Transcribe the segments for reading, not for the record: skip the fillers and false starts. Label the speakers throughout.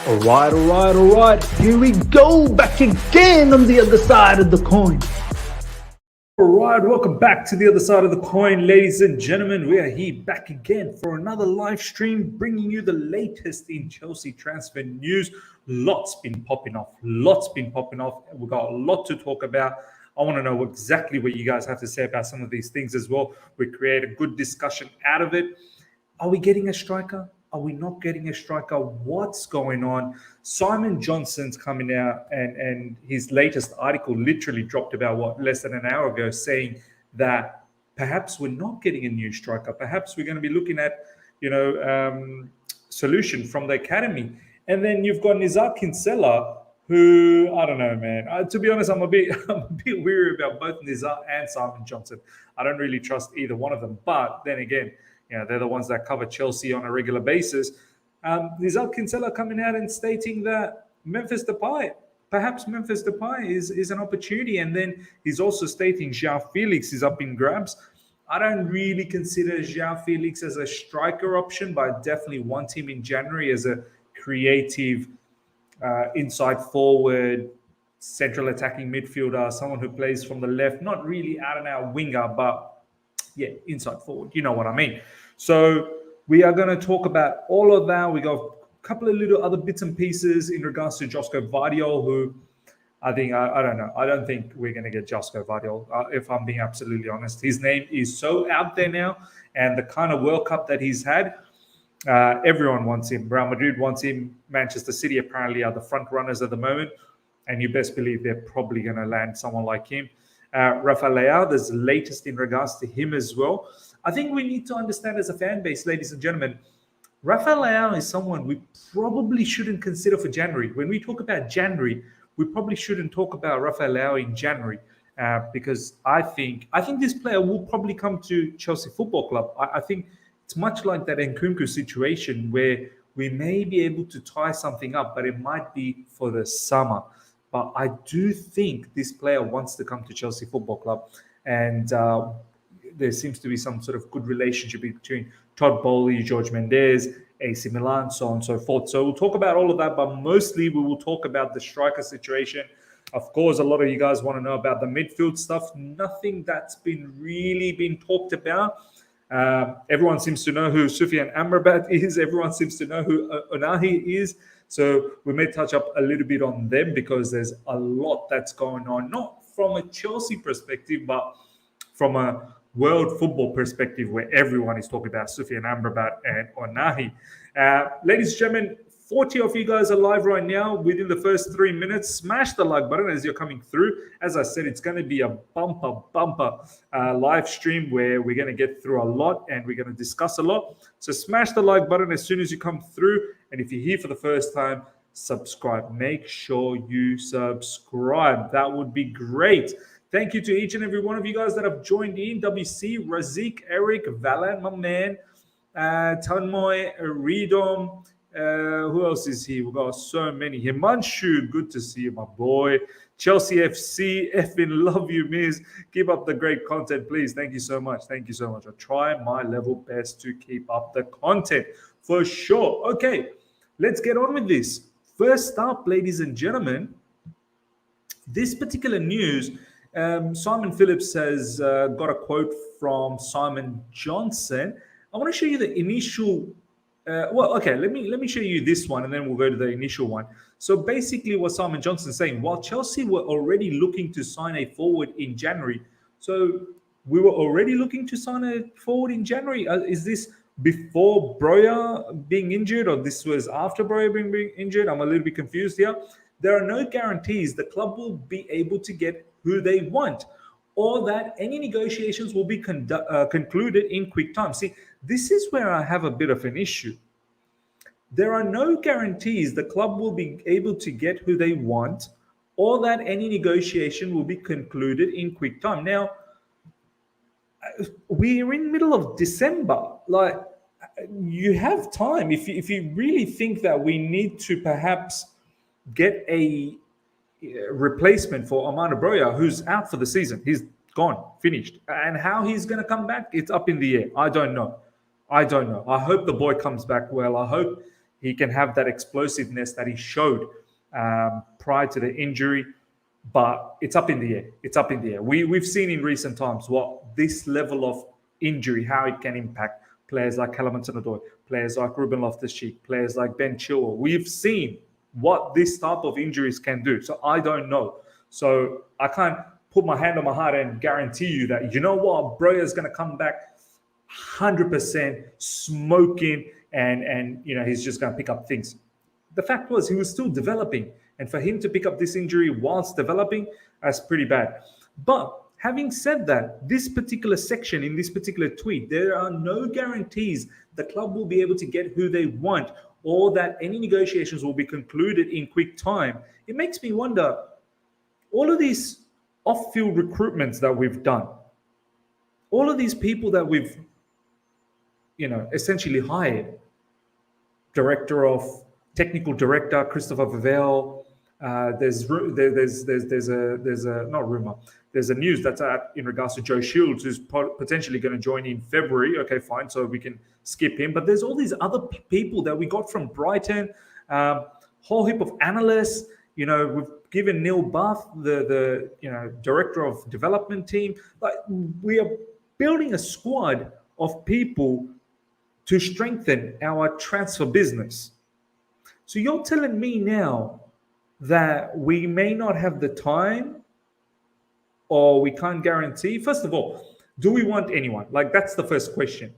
Speaker 1: All right. Here we go, back again on the other side of the coin. All right, welcome back to the other side of the coin, ladies and gentlemen. We are here back again for another live stream, bringing you the latest in Chelsea transfer news. Lots been popping off. We've got a lot to talk about. I want to know exactly what you guys have to say about some of these things as well. We create a good discussion out of it. Are we getting a striker? Are we not getting a striker? What's going on? Simon Johnson's coming out, and his latest article literally dropped about, less than an hour ago, saying that perhaps we're not getting a new striker. Perhaps we're going to be looking at, solution from the academy. And then you've got Nizar Kinsella, who, I don't know, man. To be honest, I'm a bit weary about both Nizar and Simon Johnson. I don't really trust either one of them. But then again, they're the ones that cover Chelsea on a regular basis. Nizar Kinsella coming out and stating that perhaps Memphis Depay is an opportunity. And then he's also stating João Felix is up in grabs. I don't really consider João Felix as a striker option, but I definitely want him in January as a creative inside forward, central attacking midfielder, someone who plays from the left, not really out and out winger, but inside forward. You know what I mean? So we are going to talk about all of that. We got a couple of little other bits and pieces in regards to Joško Gvardiol, who I don't know. I don't think we're going to get Joško Gvardiol, if I'm being absolutely honest. His name is so out there now, and the kind of World Cup that he's had, everyone wants him. Real Madrid wants him. Manchester City apparently are the front runners at the moment, and you best believe they're probably going to land someone like him. Rafael Leao, there's the latest in regards to him as well. I think we need to understand as a fan base, ladies and gentlemen, Rafael Leão is someone we probably shouldn't consider for January. When we talk about January, we probably shouldn't talk about Rafael Leão in January because I think this player will probably come to Chelsea Football Club. I think it's much like that Nkunku situation where we may be able to tie something up, but it might be for the summer. But I do think this player wants to come to Chelsea Football Club. And there seems to be some sort of good relationship between Todd Bowley, Jorge Mendes, AC Milan, so on and so forth. So we'll talk about all of that, but mostly we will talk about the striker situation. Of course, a lot of you guys want to know about the midfield stuff. Nothing that's been talked about. Everyone seems to know who Soufiane Amrabat is. Everyone seems to know who Onahi is. So we may touch up a little bit on them because there's a lot that's going on, not from a Chelsea perspective, but from a world football perspective where everyone is talking about Soufiane Amrabat and Onahi. Ladies and gentlemen, 40 of you guys are live right now within the first 3 minutes. Smash the like button as you're coming through. As I said, it's going to be a bumper live stream where we're going to get through a lot and we're going to discuss a lot. So smash the like button as soon as you come through. And if you're here for the first time, subscribe. Make sure you subscribe. That would be great. Thank you to each and every one of you guys that have joined in. WC, Razik, Eric, Valan, my man, Tanmoy, Redom. Who else is here? We've got so many. Himanshu, good to see you, my boy. Chelsea FC, effing love you, Miz. Keep up the great content, please. Thank you so much. I try my level best to keep up the content for sure. Okay, let's get on with this. First up, ladies and gentlemen, this particular news, Simon Phillips has got a quote from Simon Johnson. I want to show you the initial. Let me show you this one, and then we'll go to the initial one. So basically, what Simon Johnson is saying, while Chelsea were already looking to sign a forward in January, so we were already looking to sign a forward in January. Is this before Broja being injured, or this was after Broja being injured? I'm a little bit confused here. There are no guarantees the club will be able to get who they want, or that any negotiations will be concluded in quick time. See, this is where I have a bit of an issue. There are no guarantees the club will be able to get who they want, or that any negotiation will be concluded in quick time. Now, we're in the middle of December. Like, you have time. If you really think that we need to perhaps get a replacement for Armando Broja, who's out for the season. He's gone, finished. And how he's going to come back, it's up in the air. I don't know. I don't know. I hope the boy comes back well. I hope he can have that explosiveness that he showed prior to the injury. But it's up in the air. It's up in the air. We've seen in recent times what this level of injury, how it can impact players like Callum Hudson-Odoi, players like Ruben Loftus-Cheek, players like Ben Chilwell. We've seen what this type of injuries can do. So I don't know. So I can't put my hand on my heart and guarantee you that, you know what, Broja is going to come back 100% smoking and he's just going to pick up things. The fact was he was still developing. And for him to pick up this injury whilst developing, that's pretty bad. But having said that, this particular section in this particular tweet, there are no guarantees the club will be able to get who they want or that any negotiations will be concluded in quick time. It makes me wonder, all of these off-field recruitments that we've done, all of these people that we've, essentially hired, technical director Christopher Vivell. There's a news that's out in regards to Joe Shields, who's potentially going to join in February. Okay, fine, so we can skip him. But there's all these other people that we got from Brighton, whole heap of analysts. We've given Neil Bath the director of development team. Like, we are building a squad of people to strengthen our transfer business. So you're telling me now that we may not have the time or we can't guarantee? First of all, do we want anyone? Like, that's the first question.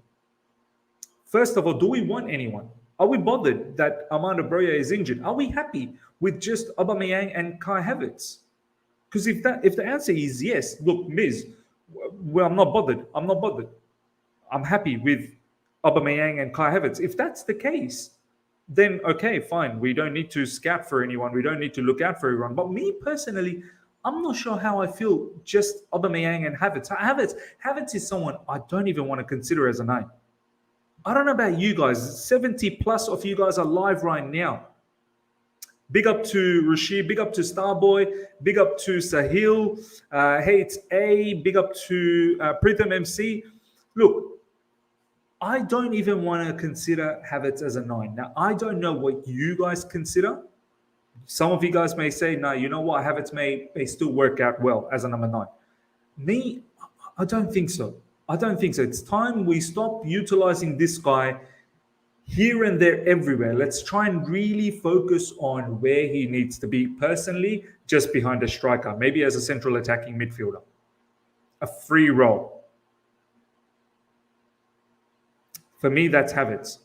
Speaker 1: First of all, do we want anyone? Are we bothered that Armando Broja is injured? Are we happy with just Aubameyang and Kai Havertz? Because if the answer is yes, look, Miz, well, I'm not bothered. I'm happy with Aubameyang and Kai Havertz. If that's the case, then okay, fine. We don't need to scout for anyone. We don't need to look out for everyone. But me personally, I'm not sure how I feel just Aubameyang and Havertz. Havertz is someone I don't even want to consider as a name. I don't know about you guys. 70 plus of you guys are live right now. Big up to Rashid. Big up to Starboy. Big up to Sahil. Hey, it's A. Big up to Pritham MC. Look, I don't even want to consider Havertz as a 9. Now, I don't know what you guys consider. Some of you guys may say, no, you know what, Havertz may still work out well as a number 9. Me, I don't think so. It's time we stop utilizing this guy here and there everywhere. Let's try and really focus on where he needs to be personally, just behind a striker, maybe as a central attacking midfielder. A free role. For me, that's Havertz.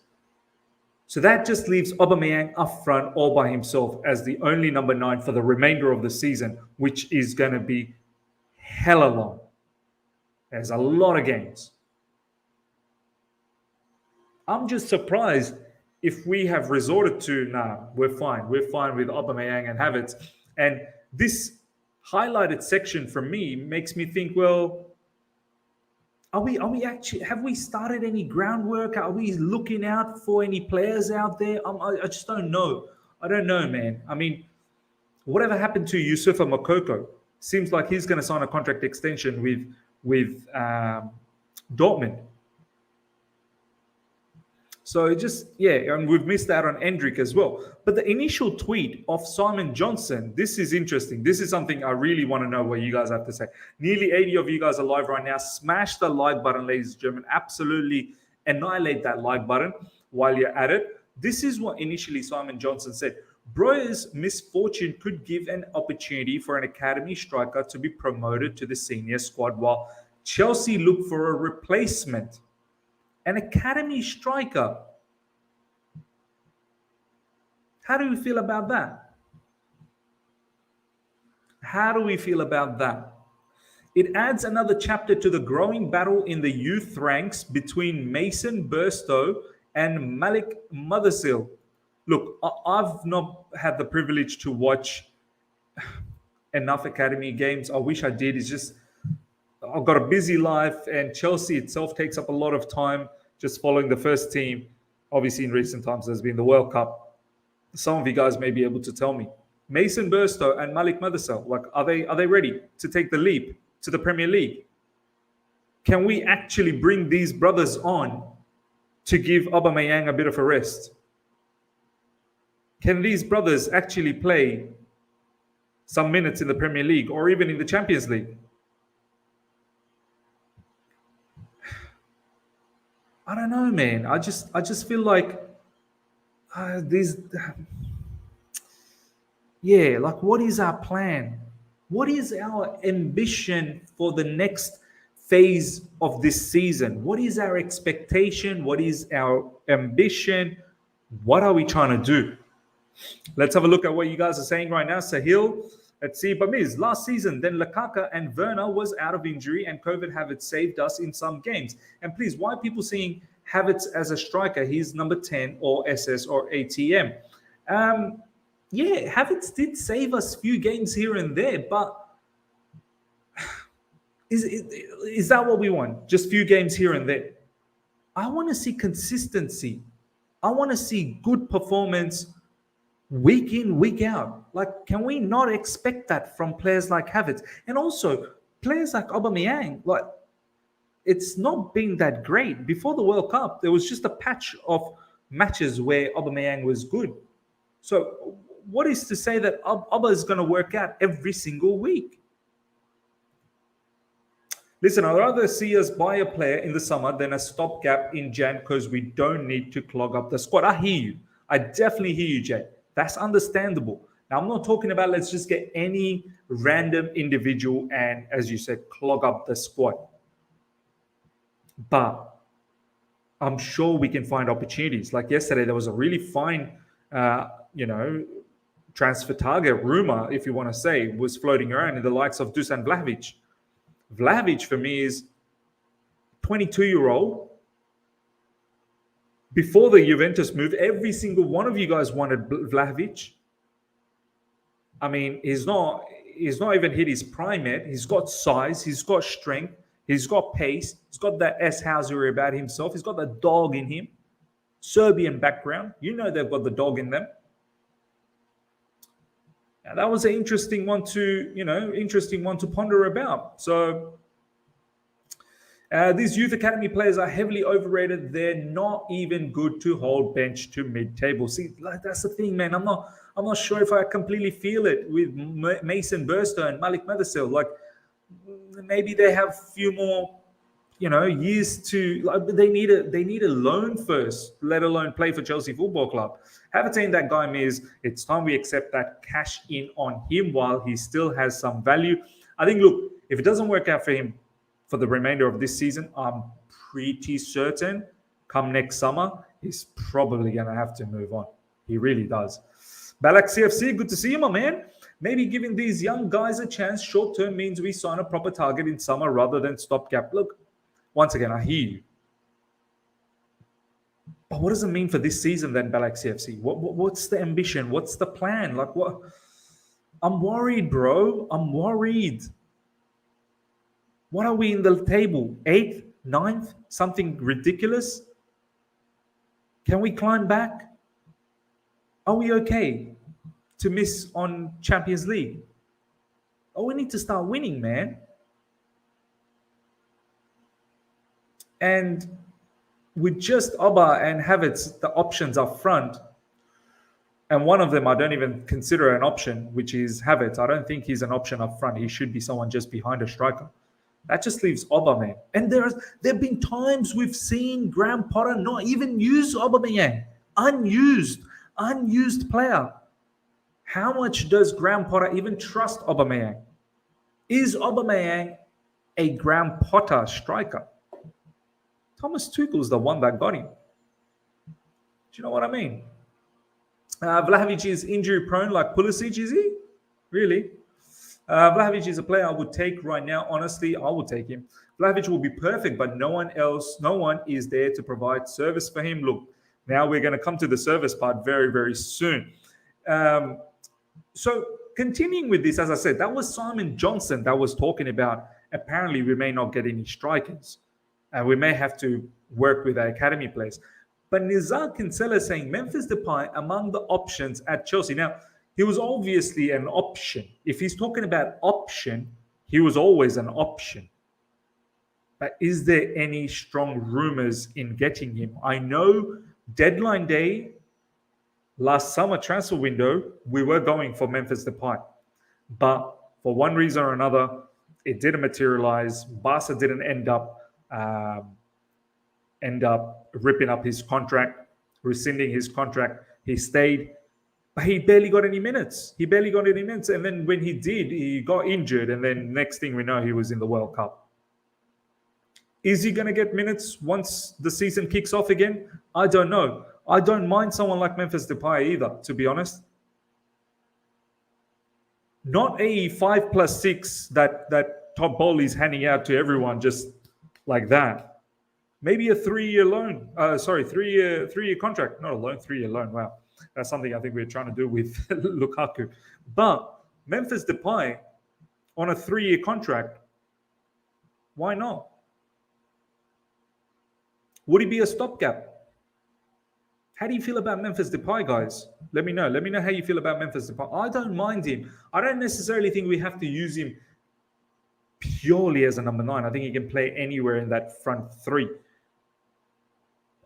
Speaker 1: So that just leaves Aubameyang up front all by himself as the only number 9 for the remainder of the season, which is going to be hella long. There's a lot of games. I'm just surprised if we have resorted to, we're fine with Aubameyang and Havertz. And this highlighted section for me makes me think, well, Are we actually, have we started any groundwork? Are we looking out for any players out there? I just don't know. I don't know, man. I mean, whatever happened to Youssoufa Moukoko? Seems like he's going to sign a contract extension with Dortmund. So and we've missed out on Endrick as well. But the initial tweet of Simon Johnson, this is interesting. This is something I really want to know what you guys have to say. Nearly 80 of you guys are live right now. Smash the like button, ladies and gentlemen. Absolutely annihilate that like button while you're at it. This is what initially Simon Johnson said. Broja's misfortune could give an opportunity for an academy striker to be promoted to the senior squad while Chelsea look for a replacement. An academy striker. How do we feel about that? It adds another chapter to the growing battle in the youth ranks between Mason Burstow and Malik Mothersille. Look, I've not had the privilege to watch enough academy games. I wish I did. It's just I've got a busy life, and Chelsea itself takes up a lot of time just following the first team. Obviously, in recent times, there's been the World Cup. Some of you guys may be able to tell me. Mason Burstow and Malik Mothersille, like, are they ready to take the leap to the Premier League? Can we actually bring these brothers on to give Aubameyang a bit of a rest? Can these brothers actually play some minutes in the Premier League or even in the Champions League? I don't know, man. I just feel like like what is our plan? What is our ambition for the next phase of this season? What is our expectation? What is our ambition? What are we trying to do? Let's have a look at what you guys are saying right now. Sahil, let's see. But last season, then Lukaku and Werner was out of injury and COVID Havertz saved us in some games. And please, why are people seeing Havertz as a striker? He's number 10 or SS or ATM. Havertz did save us a few games here and there, but is that what we want? Just few games here and there? I want to see consistency. I want to see good performance week in, week out. Like, can we not expect that from players like Havertz? And also, players like Aubameyang, like, it's not been that great. Before the World Cup, there was just a patch of matches where Aubameyang was good. So what is to say that Aubameyang is going to work out every single week? Listen, I'd rather see us buy a player in the summer than a stopgap in Jan because we don't need to clog up the squad. I hear you. I definitely hear you, Jay. That's understandable. Now, I'm not talking about let's just get any random individual and, as you said, clog up the squad. But I'm sure we can find opportunities. Like yesterday, there was a really fine, transfer target rumor, if you want to say, was floating around in the likes of Dusan Vlahovic. Vlahovic, for me, is 22-year-old. Before the Juventus move, every single one of you guys wanted Vlahovic. I mean, he's not even hit his prime yet. He's got size, he's got strength, he's got pace, he's got that S-housery about himself, he's got that dog in him. Serbian background. You know they've got the dog in them. Now, that was an interesting one to ponder about. So these youth academy players are heavily overrated. They're not even good to hold bench to mid-table. See, like, that's the thing, man. I'm not sure if I completely feel it with Mason Burstow and Malik Mothersille. Like, maybe they have a few more, years to. Like, they need a loan first, let alone play for Chelsea Football Club. Havertz saying that guy is, it's time we accept that cash in on him while he still has some value. I think, look, if it doesn't work out for him for the remainder of this season, I'm pretty certain come next summer, he's probably going to have to move on. He really does. Balak CFC, good to see you, my man. Maybe giving these young guys a chance short-term means we sign a proper target in summer rather than stopgap. Look, once again, I hear you. But what does it mean for this season then, Balak CFC? What's the ambition? What's the plan? Like, what? I'm worried, bro. I'm worried. What are we in the table? 8th, 9th? Something ridiculous? Can we climb back? Are we okay to miss on Champions League? Oh, we need to start winning, man. And with just Oba and Havertz, the options up front, and one of them I don't even consider an option, which is Havertz. I don't think he's an option up front. He should be someone just behind a striker. That just leaves Aubameyang. And there have been times we've seen Graham Potter not even use Aubameyang. Unused player. How much does Graham Potter even trust Aubameyang? Is Aubameyang a Graham Potter striker? Thomas Tuchel's the one that got him. Do you know what I mean? Vlahovic is injury prone like Pulisic, is he? Really? Vlahovic is a player I would take right now. Honestly, I would take him. Vlahovic will be perfect, but no one is there to provide service for him. Look, now we're going to come to the service part very, very soon. So continuing with this, as I said, that was Simon Johnson that was talking about apparently we may not get any strikers. And we may have to work with our academy players. But Nizar Kinsella is saying Memphis Depay among the options at Chelsea. Now, he was obviously an option. If he's talking about option, he was always an option. But is there any strong rumors in getting him? I know deadline day, last summer transfer window, we were going for Memphis Depay. But for one reason or another, it didn't materialize. Barca didn't end up ripping up his contract, rescinding his contract. He stayed, but he barely got any minutes. And then when he did, he got injured. And then next thing we know, he was in the World Cup. Is he going to get minutes once the season kicks off again? I don't know. I don't mind someone like Memphis Depay either, to be honest. Not a 5+6 that top ball is handing out to everyone just like that. Maybe a 3-year loan. Three-year contract. Not a loan, 3-year loan. Wow. That's something I think we're trying to do with Lukaku. But Memphis Depay on a 3-year contract, why not? Would he be a stopgap? How do you feel about Memphis Depay, guys? Let me know. Let me know how you feel about Memphis Depay. I don't mind him. I don't necessarily think we have to use him purely as a number 9. I think he can play anywhere in that front 3.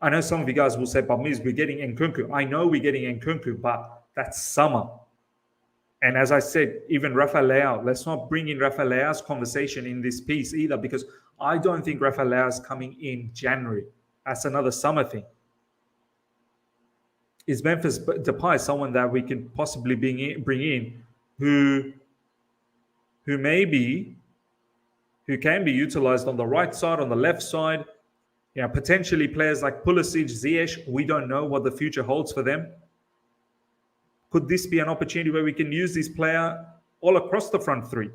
Speaker 1: I know some of you guys will say, but Miz, we're getting Nkunku. I know we're getting Nkunku, but that's summer. And as I said, even Rafael Leao, let's not bring in Rafael Leao's conversation in this piece either, because I don't think Rafael Leao is coming in January. That's another summer thing. Is Memphis Depay someone that we can possibly bring in who can be utilized on the right side, on the left side? You know, potentially players like Pulisic, Ziyech, we don't know what the future holds for them. Could this be an opportunity where we can use this player all across the front 3?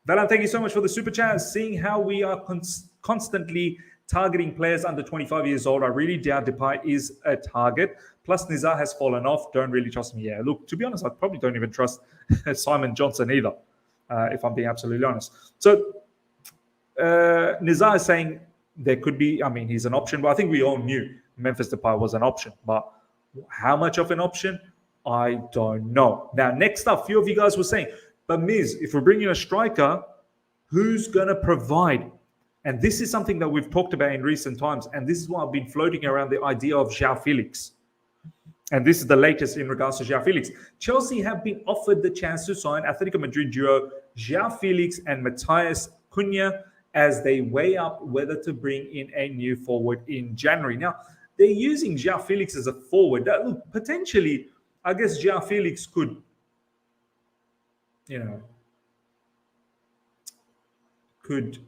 Speaker 1: Valan, thank you so much for the super chat. Seeing how we are constantly targeting players under 25 years old, I really doubt Depay is a target. Plus, Nizar has fallen off. Don't really trust me. Yeah, look, to be honest, I probably don't even trust Simon Johnson either, if I'm being absolutely honest. So, Nizar is saying there could be, I mean, he's an option, but I think we all knew Memphis Depay was an option. But how much of an option? I don't know. Now, next up, a few of you guys were saying, but Miz, if we're bringing a striker, who's going to provide? And this is something that we've talked about in recent times. And this is why I've been floating around the idea of João Felix. And this is the latest in regards to João Felix. Chelsea have been offered the chance to sign Atletico Madrid duo João Felix and Matheus Cunha as they weigh up whether to bring in a new forward in January. Now, they're using João Felix as a forward. Look, potentially, I guess João Felix could, could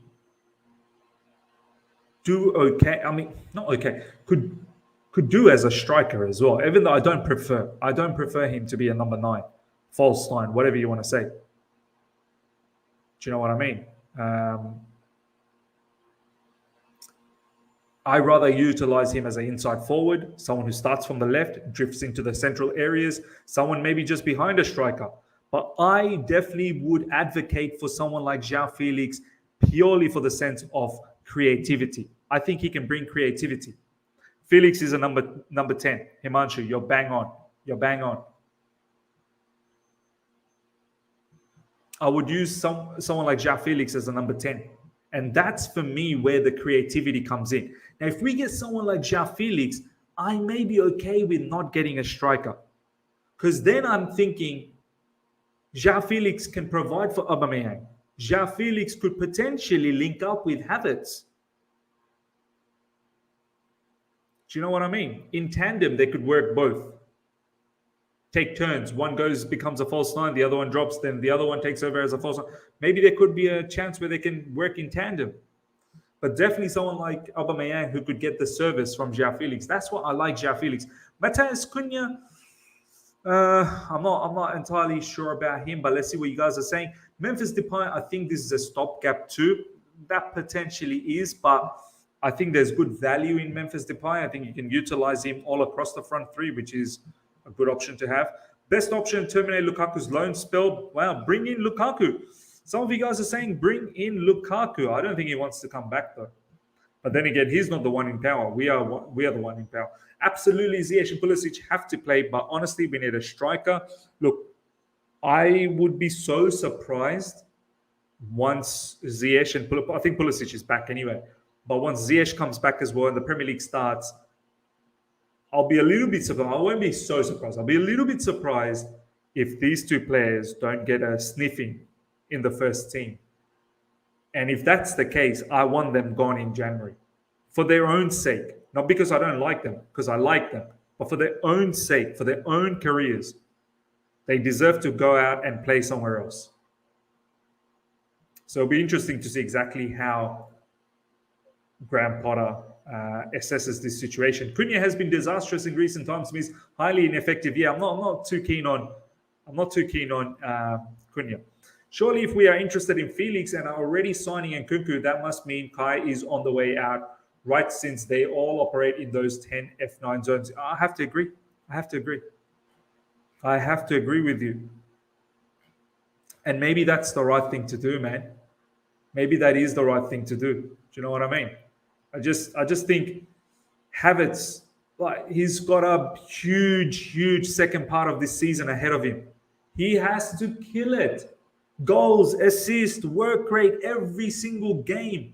Speaker 1: do okay. I mean, not okay. Could do as a striker as well. Even though I don't prefer him to be a number 9, false 9, whatever you want to say. Do you know what I mean? I rather utilize him as an inside forward, someone who starts from the left, drifts into the central areas, someone maybe just behind a striker. But I definitely would advocate for someone like João Felix purely for the sense of creativity. I think he can bring creativity. Felix is a number 10. Himanshu, you're bang on. I would use someone like João Felix as a number 10. And that's, for me, where the creativity comes in. Now, if we get someone like João Felix, I may be okay with not getting a striker. Because then I'm thinking João Felix can provide for Aubameyang. João Felix could potentially link up with Havertz. Do you know what I mean? In tandem, they could work both. Take turns. One becomes a false 9, the other one drops, then the other one takes over as a false 9. Maybe there could be a chance where they can work in tandem. But definitely someone like Aubameyang who could get the service from João Felix. That's what I like João Felix. Matheus Cunha, I'm not entirely sure about him, but let's see what you guys are saying. Memphis Depay, I think this is a stopgap too. That potentially is, but I think there's good value in Memphis Depay. I think you can utilize him all across the front 3, which is a good option to have. Best option, terminate Lukaku's loan spell. Wow, bring in Lukaku. Some of you guys are saying bring in Lukaku. I don't think he wants to come back though. But then again, he's not the one in power. We are the one in power. Absolutely, Ziyech and Pulisic have to play, but honestly, we need a striker. Look, I would be so surprised once Ziyech and I think Pulisic is back anyway. But once Ziyech comes back as well and the Premier League starts, I'll be a little bit surprised. I won't be so surprised. I'll be a little bit surprised if these two players don't get a sniffing in the first team. And if that's the case, I want them gone in January. For their own sake. Not because I don't like them, because I like them. But for their own sake, for their own careers. They deserve to go out and play somewhere else. So it'll be interesting to see exactly how Graham Potter assesses this situation. Cunha has been disastrous in recent times. Means highly ineffective. Yeah, I'm not too keen on Cunha. Surely, if we are interested in Felix and are already signing Nkunku, that must mean Kai is on the way out. Right, since they all operate in those 10 F9 zones. I have to agree. I have to agree with you. And maybe that's the right thing to do, man. Maybe that is the right thing to do. Do you know what I mean? I just think Havertz, like, he's got a huge second part of this season ahead of him. He has to kill it. Goals, assists, work rate every single game.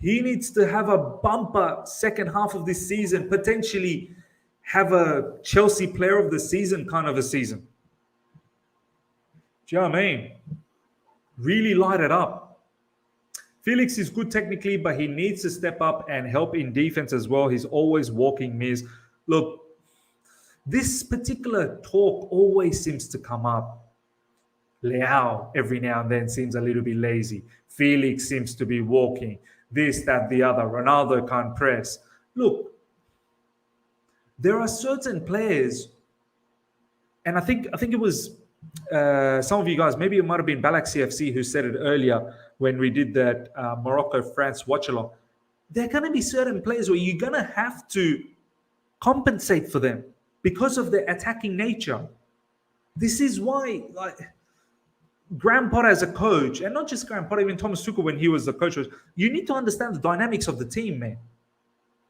Speaker 1: He needs to have a bumper second half of this season, potentially have a Chelsea player of the season kind of a season. Do you know what I mean? Really light it up. Felix is good technically, but he needs to step up and help in defense as well. He's always walking miss. Look, this particular talk always seems to come up. Leao every now and then seems a little bit lazy. Felix seems to be walking. This, that, the other. Ronaldo can't press. Look, there are certain players, and I think it was some of you guys, maybe it might have been Balak CFC who said it earlier when we did that Morocco-France watch-along. There are going to be certain players where you're going to have to compensate for them because of their attacking nature. This is why, like, Graham Potter as a coach, and not just Graham Potter, even Thomas Tuchel when he was the coach, you need to understand the dynamics of the team, man.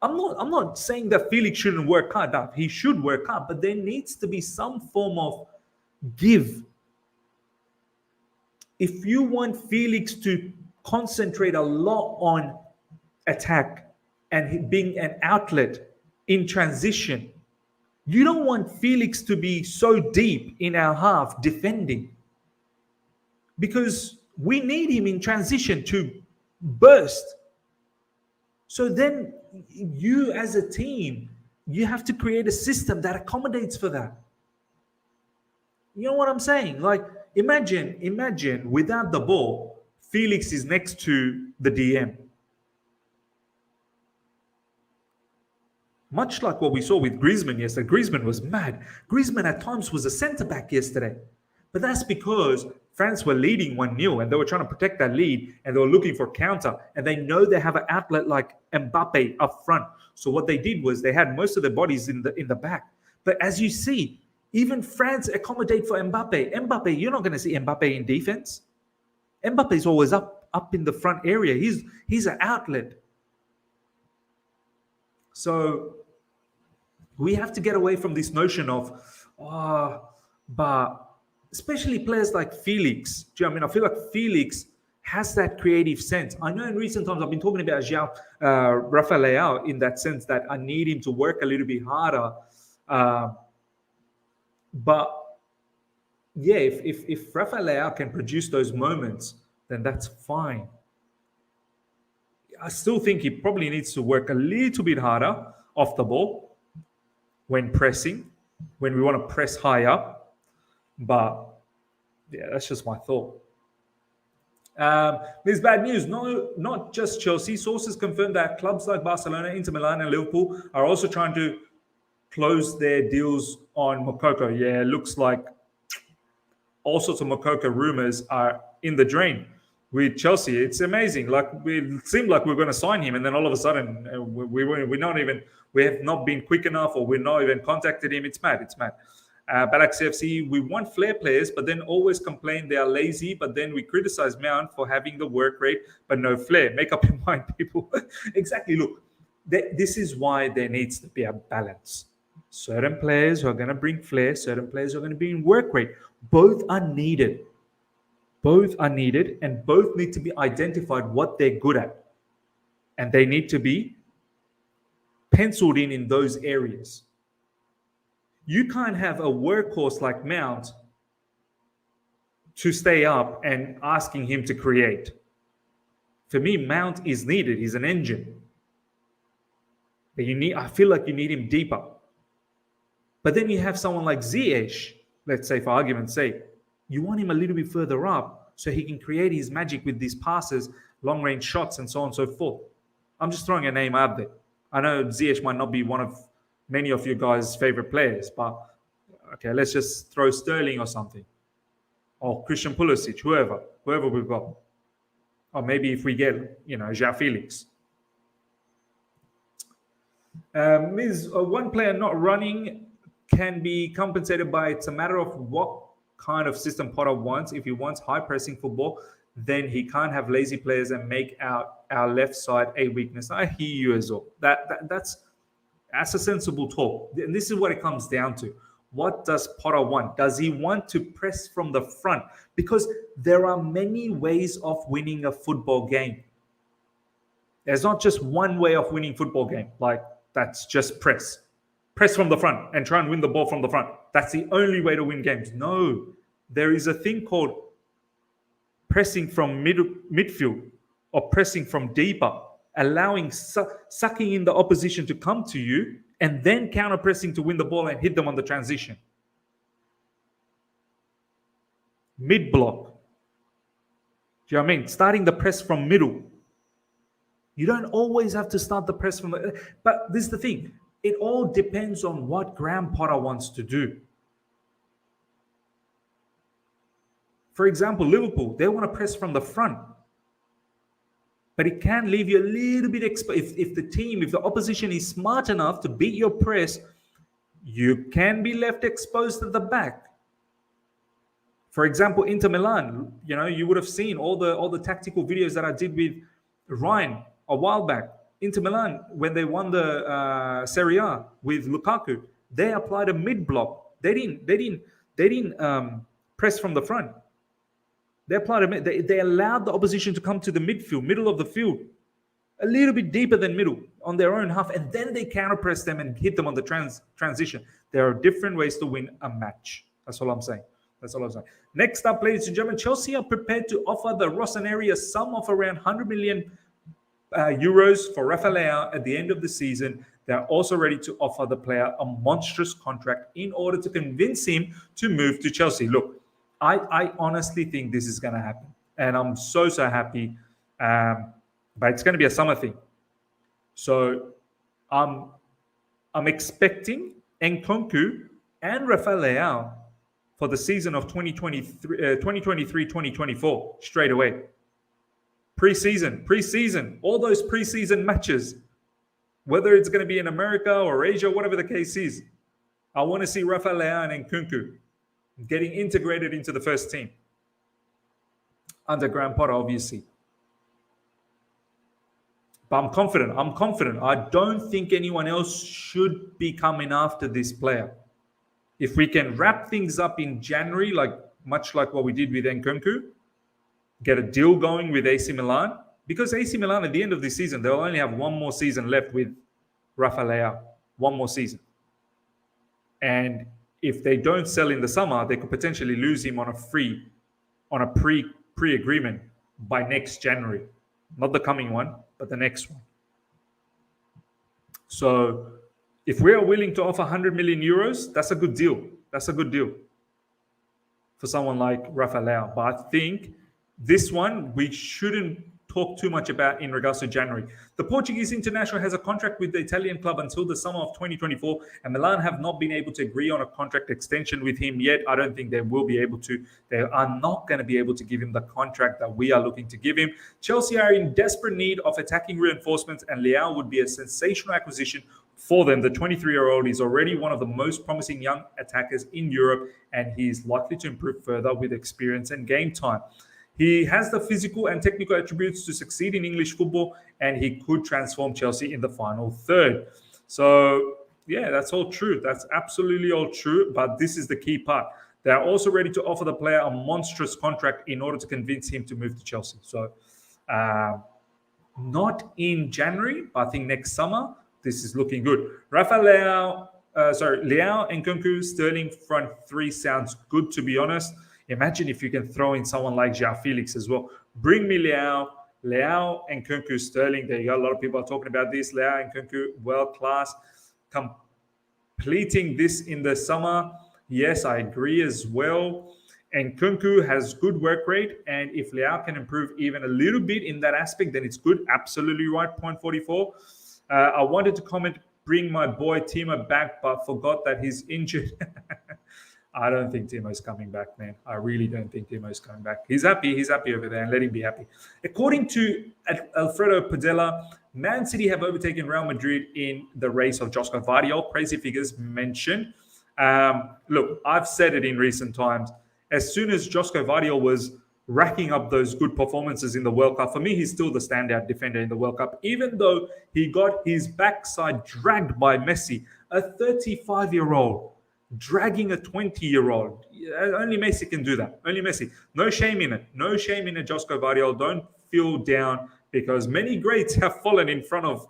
Speaker 1: I'm not saying that Felix shouldn't work hard. No, he should work hard, but there needs to be some form of give. If you want Felix to concentrate a lot on attack and being an outlet in transition, you don't want Felix to be so deep in our half defending. Because we need him in transition to burst. So then you as a team, you have to create a system that accommodates for that. You know what I'm saying? Like, imagine without the ball, Felix is next to the DM. Much like what we saw with Griezmann yesterday. Griezmann was mad. Griezmann at times was a centre-back yesterday. But that's because France were leading 1-0 and they were trying to protect that lead and they were looking for counter. And they know they have an outlet like Mbappe up front. So what they did was they had most of their bodies in the back. But as you see, even France accommodate for Mbappe. Mbappe, you're not going to see Mbappe in defense. Mbappe is always up in the front area. He's an outlet. So we have to get away from this notion of, but especially players like Felix. Do you know what I mean? I feel like Felix has that creative sense. I know in recent times I've been talking about Rafael Leao in that sense that I need him to work a little bit harder. But yeah, if Rafael Leao can produce those moments, then that's fine. I still think he probably needs to work a little bit harder off the ball when pressing, when we want to press high up. But yeah, that's just my thought. There's bad news. No, not just Chelsea. Sources confirm that clubs like Barcelona, Inter Milan, and Liverpool are also trying to close their deals on Moukoko. Yeah, it looks like all sorts of Moukoko rumors are in the drain with Chelsea. It's amazing. Like, it seemed like we were going to sign him, and then all of a sudden we have not been quick enough, or we're not even contacted him. It's mad. Balak CFC, we want flair players, but then always complain they are lazy, but then we criticize Mount for having the work rate, but no flair. Make up your mind, people. Exactly. Look, this is why there needs to be a balance. Certain players are going to bring flair, certain players are going to bring work rate. Both are needed. Both are needed, and both need to be identified what they're good at. and they need to be penciled in those areas. You can't have a workhorse like Mount to stay up and asking him to create. For me, Mount is needed. He's an engine. But I feel like you need him deeper. But then you have someone like Ziyech, let's say for argument's sake, you want him a little bit further up so he can create his magic with these passes, long-range shots, and so on and so forth. I'm just throwing a name out there. I know Ziyech might not be one of many of you guys' favorite players, but okay, let's just throw Sterling or something. Or Christian Pulisic, whoever we've got. Or maybe if we get, João Felix. One player not running can be compensated by, it's a matter of what kind of system Potter wants. If he wants high pressing football, then he can't have lazy players and make out our left side a weakness. I hear you as well. That's a sensible talk. And this is what it comes down to. What does Potter want? Does he want to press from the front? Because there are many ways of winning a football game. There's not just one way of winning football game. Like, that's just press. Press from the front and try and win the ball from the front. That's the only way to win games. No, there is a thing called pressing from midfield or pressing from deeper, allowing, sucking in the opposition to come to you and then counter-pressing to win the ball and hit them on the transition. Mid-block. Do you know what I mean? Starting the press from middle. You don't always have to start the press from the... But this is the thing. It all depends on what Graham Potter wants to do. For example, Liverpool, they want to press from the front. But it can leave you a little bit exposed. If the opposition is smart enough to beat your press, you can be left exposed at the back. For example, Inter Milan, you would have seen all the tactical videos that I did with Ryan a while back. Inter Milan, when they won the Serie A with Lukaku, they applied a mid block. They didn't press from the front. They applied they allowed the opposition to come to the midfield, middle of the field, a little bit deeper than middle on their own half, and then they counter-press them and hit them on the transition. There are different ways to win a match. That's all I'm saying. Next up, ladies and gentlemen, Chelsea are prepared to offer the Rossoneri a sum of around 100 million euros for Rafael Leão at the end of the season. They're also ready to offer the player a monstrous contract in order to convince him to move to Chelsea. Look, I honestly think this is going to happen. And I'm so happy. But it's going to be a summer thing. So I'm expecting Nkunku and Rafael Leão for the season of 2023-2024 straight away. Preseason, all those preseason matches, whether it's going to be in America or Asia, whatever the case is, I want to see Rafael Leão and Nkunku getting integrated into the first team under Graham Potter, obviously. But I'm confident. I don't think anyone else should be coming after this player. If we can wrap things up in January, much like what we did with Nkunku, get a deal going with AC Milan, because AC Milan at the end of the season, they'll only have one more season left with Rafael Leão. One more season. And if they don't sell in the summer, they could potentially lose him on a pre-agreement by next January. Not the coming one, but the next one. So if we are willing to offer 100 million euros, that's a good deal. That's a good deal for someone like Rafael Leão. But I think this one we shouldn't talk too much about in regards to January. The Portuguese international has a contract with the Italian club until the summer of 2024, and Milan have not been able to agree on a contract extension with him yet. I don't think they will be able to. They are not going to be able to give him the contract that we are looking to give him. Chelsea are in desperate need of attacking reinforcements, and Leão would be a sensational acquisition for them. The 23-year-old is already one of the most promising young attackers in Europe, and he is likely to improve further with experience and game time. He has the physical and technical attributes to succeed in English football, and he could transform Chelsea in the final third. So, yeah, that's all true. That's absolutely all true, but this is the key part. They are also ready to offer the player a monstrous contract in order to convince him to move to Chelsea. So, Not in January, but I think next summer, this is looking good. Rafael Leao, Leao and Nkunku, Sterling front three sounds good, to be honest. Imagine if you can throw in someone like Felix as well. Bring me Leao and Nkunku, Sterling. There you go. A lot of people are talking about this. Leao and Nkunku, world class. Completing this in the summer. Yes, I agree as well. And Nkunku has good work rate. And if Leao can improve even a little bit in that aspect, then it's good. Absolutely right. 0.44. I wanted to comment, bring my boy Timo back, but forgot that he's injured. I don't think Timo's coming back, man. I really don't think Timo's coming back. He's happy. He's happy over there, and let him be happy. According to Alfredo Padella, Man City have overtaken Real Madrid in the race of Joško Gvardiol. Crazy figures mentioned. Look, I've said it in recent times. As soon as Joško Gvardiol was racking up those good performances in the World Cup, for me, he's still the standout defender in the World Cup, even though he got his backside dragged by Messi, a 35-year-old dragging a 20-year-old. Only Messi can do that. Only Messi. No shame in it. No shame in it, Joško Gvardiol. Don't feel down, because many greats have fallen in front of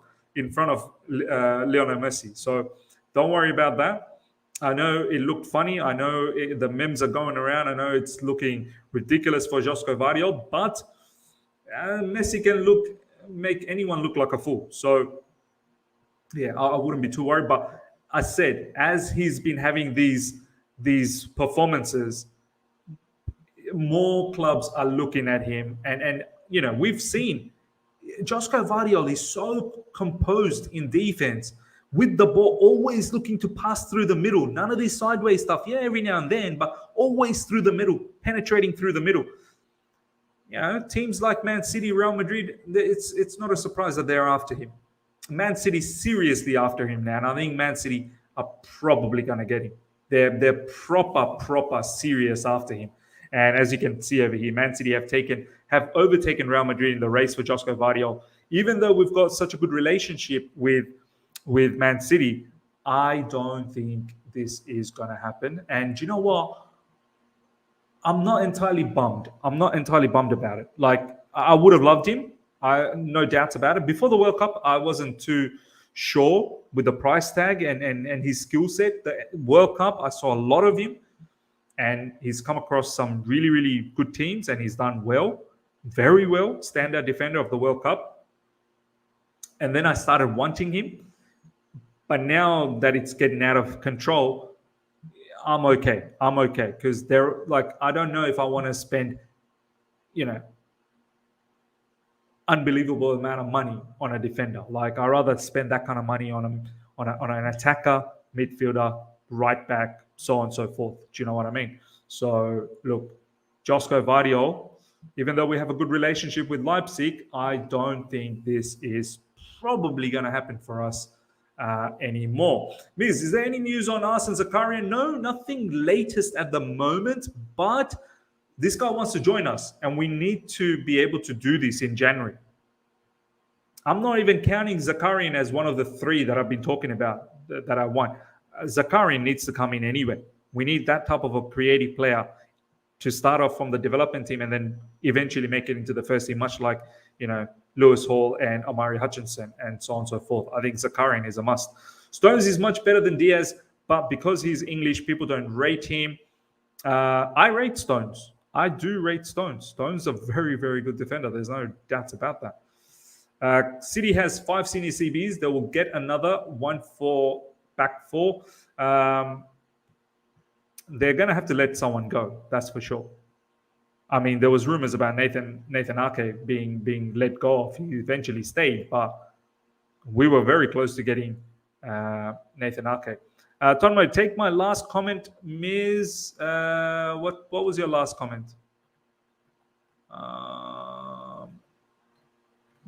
Speaker 1: Lionel Messi. So don't worry about that. I know it looked funny. I know the memes are going around. I know it's looking ridiculous for Joško Gvardiol, but Messi can make anyone look like a fool. So yeah, I wouldn't be too worried. But I said, as he's been having these performances, more clubs are looking at him, and you know, we've seen Joško Gvardiol is so composed in defense, with the ball, always looking to pass through the middle. None of this sideways stuff. Yeah, every now and then, but always through the middle, penetrating through the middle. You know, teams like Man City, Real Madrid, it's not a surprise that they're after him. Man City seriously after him now, and I think Man City are probably going to get him. They're proper serious after him. And as you can see over here, Man City have overtaken Real Madrid in the race for Joško Gvardiol. Even though we've got such a good relationship with Man City, I don't think this is going to happen. And you know what? I'm not entirely bummed. I'm not entirely bummed about it. Like, I would have loved him. No doubts about it. Before the World Cup, I wasn't too sure with the price tag and his skill set. The World Cup, I saw a lot of him, and he's come across some really, really good teams, and he's done well, very well, standout defender of the World Cup. And then I started wanting him. But now that it's getting out of control, I'm okay. I'm okay, because they're like, I don't know if I want to spend, you know, unbelievable amount of money on a defender. Like, I'd rather spend that kind of money on an attacker, midfielder, right back, so on and so forth. Do you know what I mean? So look, Joško Gvardiol, even though we have a good relationship with Leipzig, I don't think this is probably going to happen for us anymore. Miz, is there any news on Mason Zakaria? No, nothing latest at the moment, but this guy wants to join us, and we need to be able to do this in January. I'm not even counting Zakaria as one of the three that I've been talking about that I want. Zakaria needs to come in anyway. We need that type of a creative player to start off from the development team and then eventually make it into the first team, much like, you know, Lewis Hall and Omari Hutchinson and so on and so forth. I think Zakaria is a must. Stones is much better than Diaz, but because he's English, people don't rate him. I rate Stones. I do rate Stones. Stones is a very, very good defender. There's no doubts about that. City has 5 senior CBs. They will get another one for back 4. They're going to have to let someone go. That's for sure. I mean, there was rumors about Nathan Ake being let go. He eventually stayed, but we were very close to getting Nathan Ake. Tonmo, take my last comment. Ms. What was your last comment?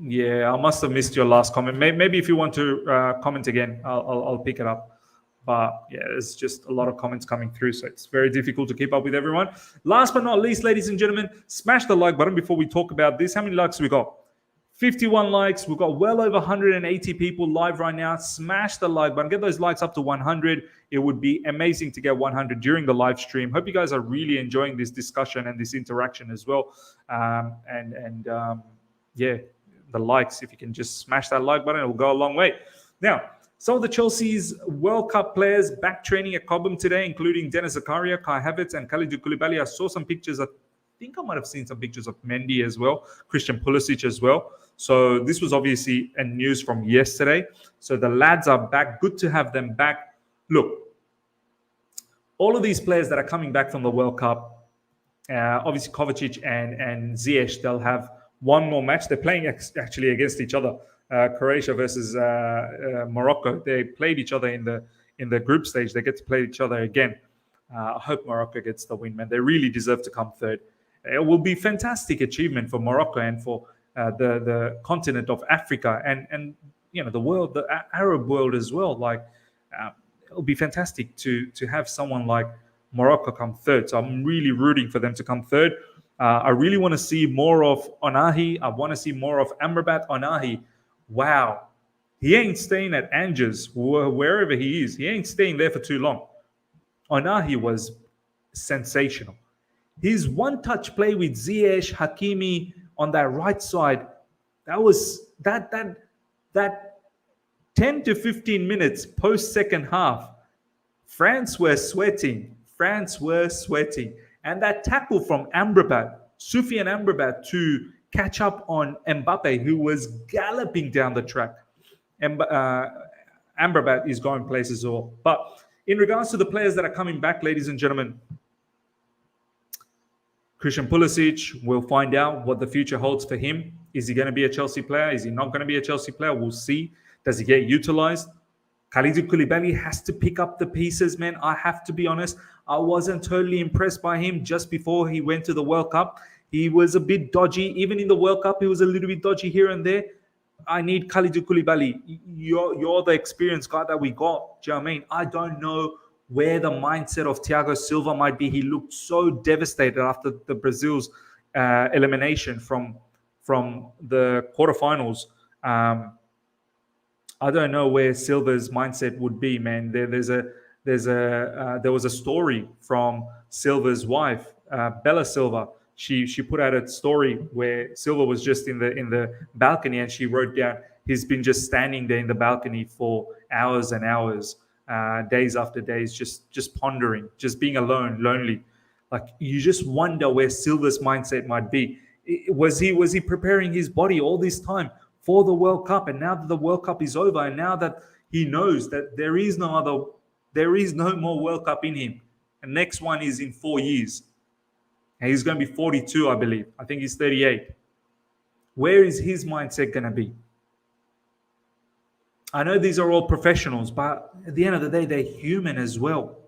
Speaker 1: Yeah, I must have missed your last comment. Maybe if you want to comment again, I'll pick it up. But yeah, there's just a lot of comments coming through, so it's very difficult to keep up with everyone. Last but not least, ladies and gentlemen, smash the like button before we talk about this. How many likes we got? 51 likes. We've got well over 180 people live right now. Smash the like button. Get those likes up to 100. It would be amazing to get 100 during the live stream. Hope you guys are really enjoying this discussion and this interaction as well. Yeah, the likes. If you can just smash that like button, it will go a long way. Now, some of the Chelsea's World Cup players back training at Cobham today, including Denis Zakaria, Kai Havertz, and Kalidou Koulibaly. I saw some pictures. I think I might have seen some pictures of Mendy as well, Christian Pulisic as well. So this was obviously a news from yesterday. So the lads are back. Good to have them back. Look, all of these players that are coming back from the World Cup, obviously Kovacic and Ziyech, they'll have one more match. They're playing actually against each other. Croatia versus Morocco. They played each other in the group stage. They get to play each other again. I hope Morocco gets the win, man. They really deserve to come third. It will be fantastic achievement for Morocco and for the continent of Africa and the world, the Arab world as well. Like it'll be fantastic to have someone like Morocco come third. So I'm really rooting for them to come third. I really want to see more of Onahi. I want to see more of Amrabat. Onahi. Wow, he ain't staying at Angers, wherever he is. He ain't staying there for too long. Onahi was sensational. His one-touch play with Ziyech, Hakimi on that right side, that was that 10 to 15 minutes post-second half. France were sweating. And that tackle from Amrabat, Soufiane Amrabat, to catch up on Mbappe, who was galloping down the track. Amrabat is going places all. But in regards to the players that are coming back, ladies and gentlemen, Christian Pulisic, we'll find out what the future holds for him. Is he going to be a Chelsea player? Is he not going to be a Chelsea player? We'll see. Does he get utilized? Kalidou Koulibaly has to pick up the pieces, man. I have to be honest. I wasn't totally impressed by him just before he went to the World Cup. He was a bit dodgy. Even in the World Cup, he was a little bit dodgy here and there. I need Kalidou Koulibaly. You're the experienced guy that we got. Do you know what I mean? I don't know where the mindset of Thiago Silva might be. He looked so devastated after the Brazil's elimination from the quarterfinals. I don't know where Silva's mindset would be, man. There was a story from Silva's wife, Bella Silva. She put out a story where Silva was just in the balcony, and she wrote down he's been just standing there in the balcony for hours and hours, days after days, just pondering, just being alone, lonely. Like you just wonder where Silva's mindset might be. Was he preparing his body all this time for the World Cup? And now that the World Cup is over, and now that he knows that there is no more World Cup in him, and next one is in 4 years. And he's going to be 42, I believe. I think he's 38. Where is his mindset going to be? I know these are all professionals, but at the end of the day, they're human as well.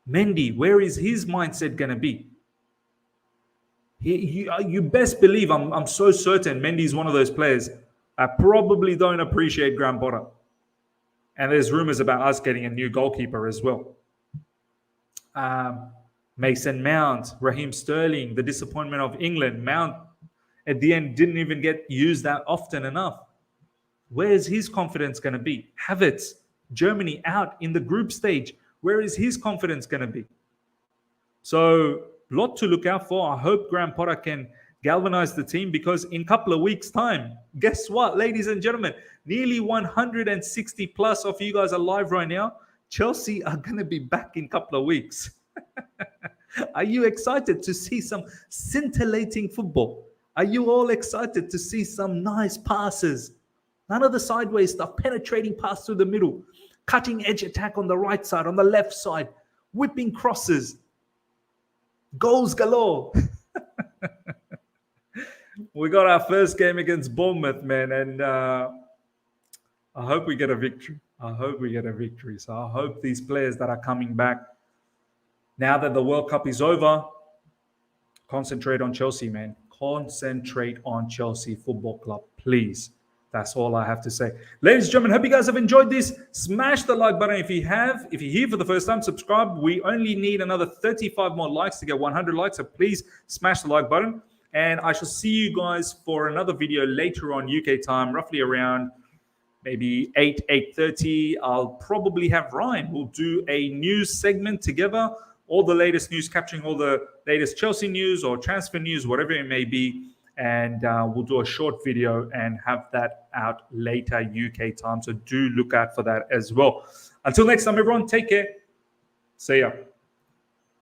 Speaker 1: Mendy, where is his mindset going to be? You best believe, I'm so certain Mendy is one of those players that probably don't appreciate Graham Potter. And there's rumors about us getting a new goalkeeper as well. Mason Mount, Raheem Sterling, the disappointment of England. Mount, at the end, didn't even get used that often enough. Where is his confidence going to be? Havertz, Germany out in the group stage. Where is his confidence going to be? So, a lot to look out for. I hope Graham Potter can galvanize the team, because in a couple of weeks' time, guess what, ladies and gentlemen? Nearly 160 plus of you guys are live right now. Chelsea are going to be back in a couple of weeks. Are you excited to see some scintillating football? Are you all excited to see some nice passes? None of the sideways stuff, penetrating pass through the middle, cutting edge attack on the right side, on the left side, whipping crosses, goals galore. We got our first game against Bournemouth, man, and I hope we get a victory. So I hope these players that are coming back, now that the World Cup is over, concentrate on Chelsea, man. Concentrate on Chelsea Football Club, please. That's all I have to say. Ladies and gentlemen, hope you guys have enjoyed this. Smash the like button if you have. If you're here for the first time, subscribe. We only need another 35 more likes to get 100 likes. So please smash the like button. And I shall see you guys for another video later on UK time, roughly around maybe 8:30. I'll probably have Ryan. We'll do a news segment together. All the latest news, capturing all the latest Chelsea news or transfer news, whatever it may be. and we'll do a short video and have that out later UK time. So do look out for that as well. Until next time, everyone, take care. See ya.